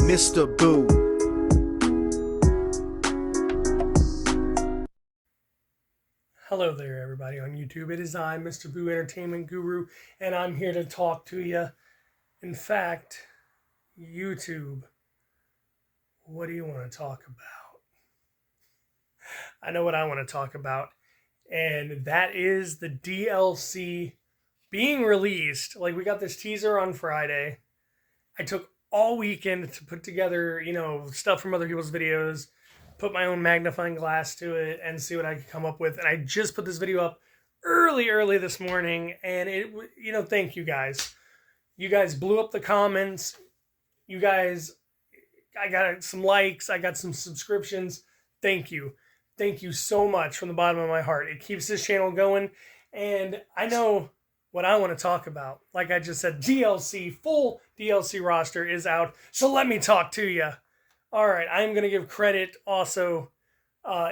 Mr. Boo. Hello there, everybody on YouTube. It is I, Mr. Boo Entertainment Guru, and I'm here to talk to you. In fact, YouTube, what do you want to talk about? I know what I want to talk about, and that is the D.L.C. being released. Like, we got this teaser on Friday. I took all weekend to put together, stuff from other people's videos, put my own magnifying glass to it, and see what I could come up with. And I just put this video up early this morning, and thank you guys. You guys blew up the comments. You guys, I got some likes. I got some subscriptions. Thank you. Thank you so much from the bottom of my heart. It keeps this channel going, and I know what I want to talk about. Like I just said, D.L.C., full D.L.C. roster is out, so let me talk to you. All right, I'm going to give credit also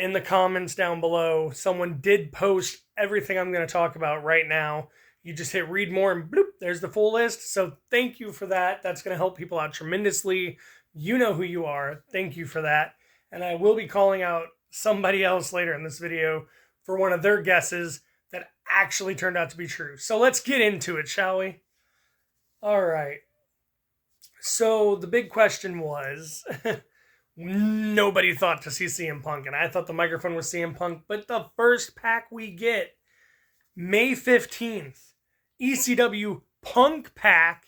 in the comments down below. Someone did post everything I'm going to talk about right now. You just hit read more and bloop, there's the full list. So thank you for that. That's going to help people out tremendously. You know who you are. Thank you for that. And I will be calling out somebody else later in this video for one of their guesses that actually turned out to be true. So let's get into it, shall we? All right. So the big question was, nobody thought to see CM Punk, and I thought the microphone was CM Punk, but the first pack we get, May 15th, ECW Punk pack,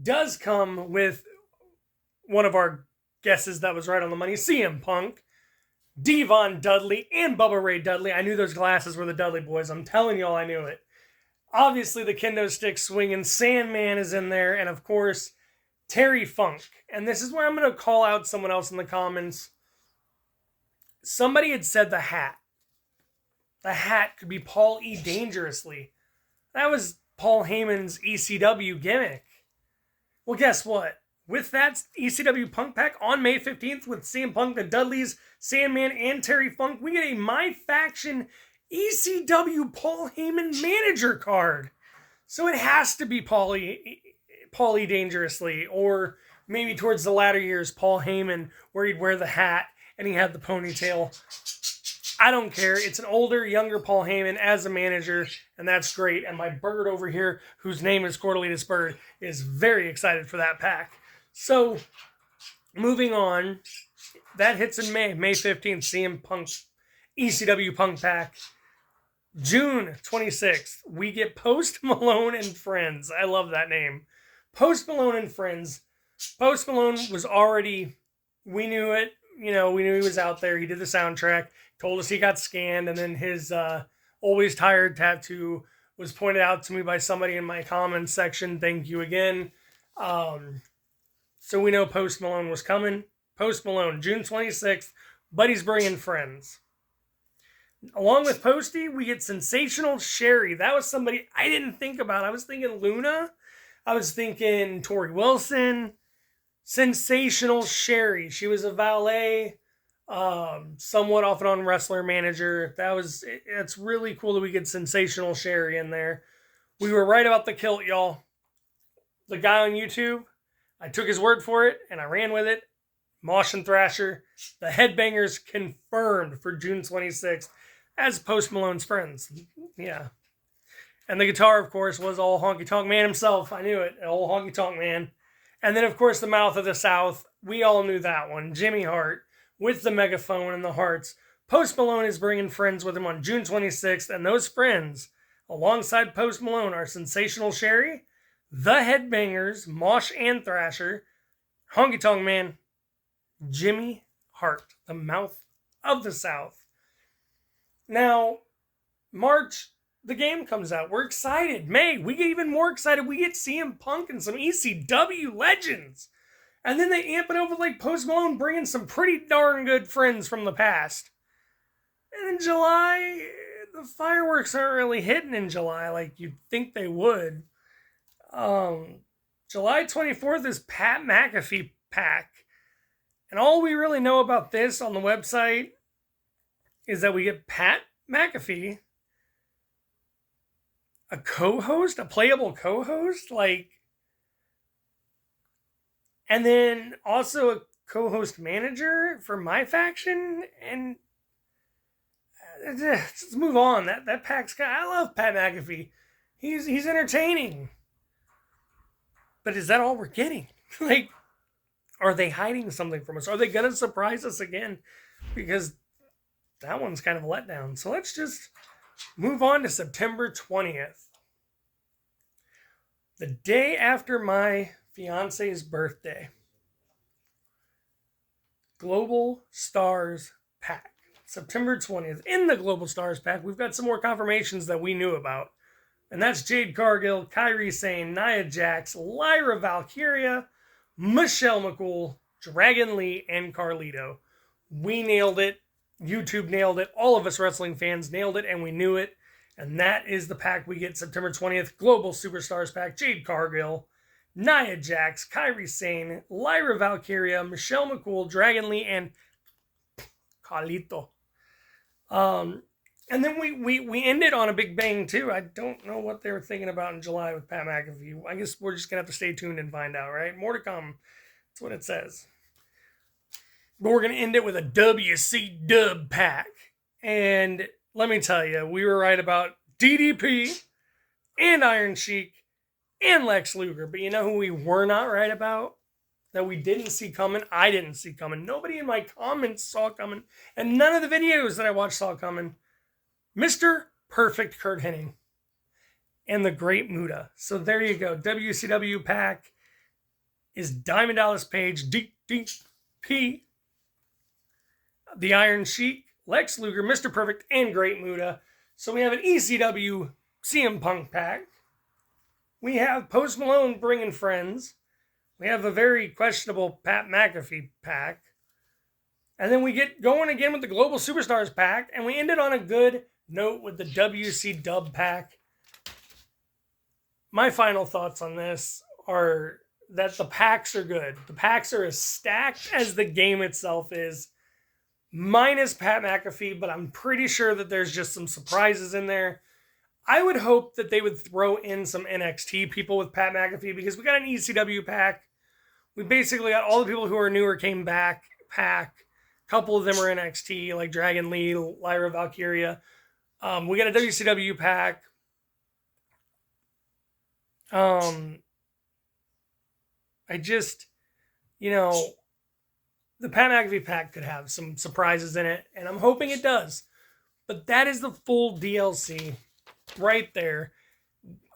does come with one of our guesses that was right on the money, CM Punk, Devon Dudley, and Bubba Ray Dudley. I knew those glasses were the Dudley boys. I'm telling y'all I knew it. Obviously, the kendo stick swinging Sandman is in there, and of course, Terry Funk. And this is where I'm going to call out someone else in the comments. Somebody had said the hat. The hat could be Paul E. Dangerously. That was Paul Heyman's ECW gimmick. Well, guess what? With that ECW Punk pack on May 15th with CM Punk, the Dudleys, Sandman, and Terry Funk, we get a My Faction ECW Paul Heyman manager card. So it has to be Paul E. Dangerously, or maybe towards the latter years, Paul Heyman, where he'd wear the hat and he had the ponytail. I don't care. It's an older, younger Paul Heyman as a manager, and that's great. And my bird over here, whose name is Cordelitas Bird, is very excited for that pack. So, moving on, that hits in May 15th, CM Punk, ECW Punk pack. June 26th, we get Post Malone and Friends. I love that name. Post Malone and Friends. Post Malone was already, we knew it, we knew he was out there. He did the soundtrack, told us he got scanned, and then his Always Tired tattoo was pointed out to me by somebody in my comments section. Thank you again. So we know Post Malone was coming. Post Malone, June 26th, but he's bringing Friends. Along with Posty, we get Sensational Sherry. That was somebody I didn't think about. I was thinking Luna. I was thinking Tori Wilson. Sensational Sherry. She was a valet, somewhat off and on wrestler manager. It's really cool that we get Sensational Sherry in there. We were right about the kilt, y'all. The guy on YouTube, I took his word for it, and I ran with it. Mosh and Thrasher, the Headbangers confirmed for June 26th as Post Malone's Friends. Yeah. And the guitar, of course, was Old Honky Tonk Man himself. I knew it. Old Honky Tonk Man. And then, of course, the Mouth of the South. We all knew that one. Jimmy Hart with the megaphone and the hearts. Post Malone is bringing Friends with him on June 26th. And those friends, alongside Post Malone, are Sensational Sherry, the Headbangers, Mosh and Thrasher, Honky Tonk Man, Jimmy Hart, the Mouth of the South. Now, March, the game comes out. We're excited. May, we get even more excited. We get CM Punk and some ECW legends. And then they amp it up with like Post Malone bringing some pretty darn good friends from the past. And in July, the fireworks aren't really hitting in July like you'd think they would. July 24th is Pat McAfee pack. And all we really know about this on the website is that we get Pat McAfee, a co-host, a playable co-host, And then also a co-host manager for my faction. And let's move on. That Pac's guy, I love Pat McAfee. He's entertaining. But is that all we're getting? Like, are they hiding something from us? Are they going to surprise us again? Because that one's kind of a letdown. So let's just move on to September 20th. The day after my fiance's birthday. Global Stars Pack. September 20th. In the Global Stars Pack, we've got some more confirmations that we knew about. And that's Jade Cargill, Kairi Sane, Nia Jax, Lyra Valkyria, Michelle McCool, Dragon Lee, and Carlito. We nailed it. YouTube nailed it. All of us wrestling fans nailed it, and we knew it. And that is the pack we get September 20th. Global Superstars Pack. Jade Cargill, Nia Jax, Kairi Sane, Lyra Valkyria, Michelle McCool, Dragon Lee, and Carlito. And then we ended on a big bang, too. I don't know what they were thinking about in July with Pat McAfee. I guess we're just going to have to stay tuned and find out, right? More to come. That's what it says. But we're going to end it with a WC dub pack. And let me tell you, we were right about DDP and Iron Sheik and Lex Luger. But you know who we were not right about? That we didn't see coming? I didn't see coming. Nobody in my comments saw coming. And none of the videos that I watched saw coming. Mr. Perfect Kurt Hennig and the Great Muta. So there you go. WCW pack is Diamond Dallas Page, DDP, the Iron Sheik, Lex Luger, Mr. Perfect, and Great Muta. So we have an ECW CM Punk pack. We have Post Malone bringing friends. We have a very questionable Pat McAfee pack. And then we get going again with the Global Superstars pack. And we ended on a good note with the WC Dub pack. My final thoughts on this are that the packs are good. The packs are as stacked as the game itself is. Minus Pat McAfee, but I'm pretty sure that there's just some surprises in there. I would hope that they would throw in some NXT people with Pat McAfee because we got an ECW pack. We basically got all the people who are newer came back pack. A couple of them are NXT, like Dragon Lee, Lyra Valkyria. We got a WCW pack. I just, the Pat McAfee pack could have some surprises in it, and I'm hoping it does. But that is the full DLC right there.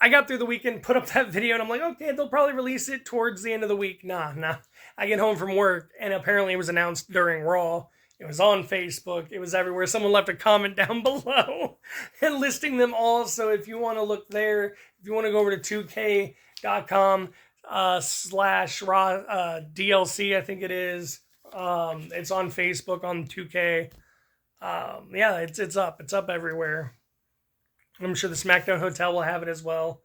I got through the weekend, put up that video, and I'm like, okay, they'll probably release it towards the end of the week. Nah. I get home from work, and apparently it was announced during Raw. It was on Facebook. It was everywhere. Someone left a comment down below and listing them all. So if you want to look there, if you want to go over to 2k.com /raw D.L.C, I think it is. It's on Facebook on 2K. Yeah, it's up. It's up everywhere. I'm sure the SmackDown Hotel will have it as well.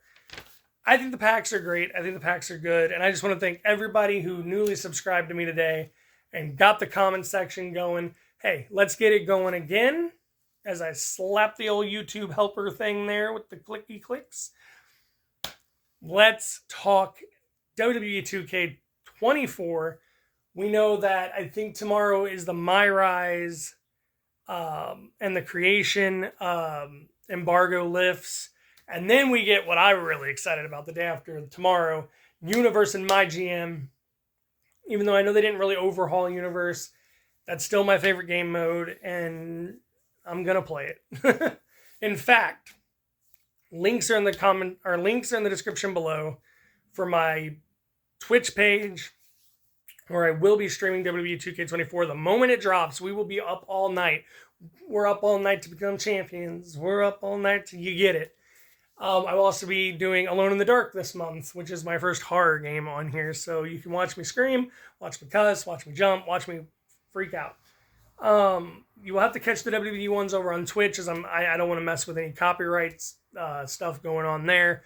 I think the packs are great. I think the packs are good. And I just want to thank everybody who newly subscribed to me today and got the comment section going. Hey, let's get it going again. As I slap the old YouTube helper thing there with the clicky clicks. Let's talk WWE 2K24. We know that I think tomorrow is the My Rise and the Creation embargo lifts. And then we get what I'm really excited about the day after tomorrow, Universe and My GM. Even though I know they didn't really overhaul Universe, that's still my favorite game mode, and I'm gonna play it. In fact, links are in the description below for my Twitch page, where I will be streaming WWE 2K24 the moment it drops. We will be up all night. We're up all night to become champions. We're up all night till you get it. I will also be doing Alone in the Dark this month, which is my first horror game on here. So you can watch me scream, watch me cuss, watch me jump, watch me freak out. You will have to catch the WWE ones over on Twitch, as I don't want to mess with any copyrights stuff going on there.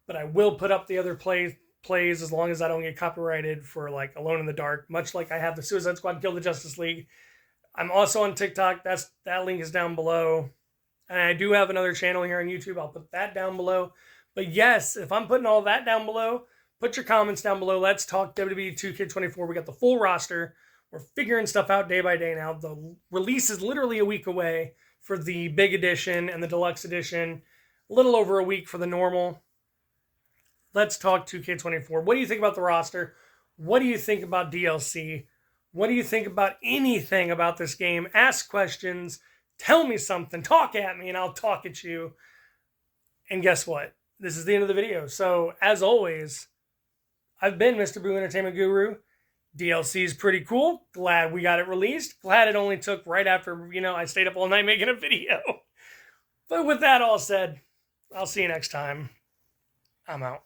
But I will put up the other plays as long as I don't get copyrighted for like Alone in the Dark, much like I have the Suicide Squad Kill the Justice League. I'm also on TikTok. That link is down below. And I do have another channel here on YouTube. I'll put that down below. But yes, if I'm putting all that down below, Put your comments down below. Let's talk WWE 2K24. We got the full roster. We're figuring stuff out day by day now. The release is literally a week away for the big edition and the deluxe edition. A little over a week for the normal. Let's talk 2K24. What do you think about the roster? What do you think about D.L.C? What do you think about anything about this game? Ask questions. Tell me something. Talk at me and I'll talk at you. And guess what? This is the end of the video. So, as always, I've been Mr. Boo Entertainment Guru. D.L.C is pretty cool. Glad we got it released. Glad it only took right after, I stayed up all night making a video. But with that all said, I'll see you next time. I'm out.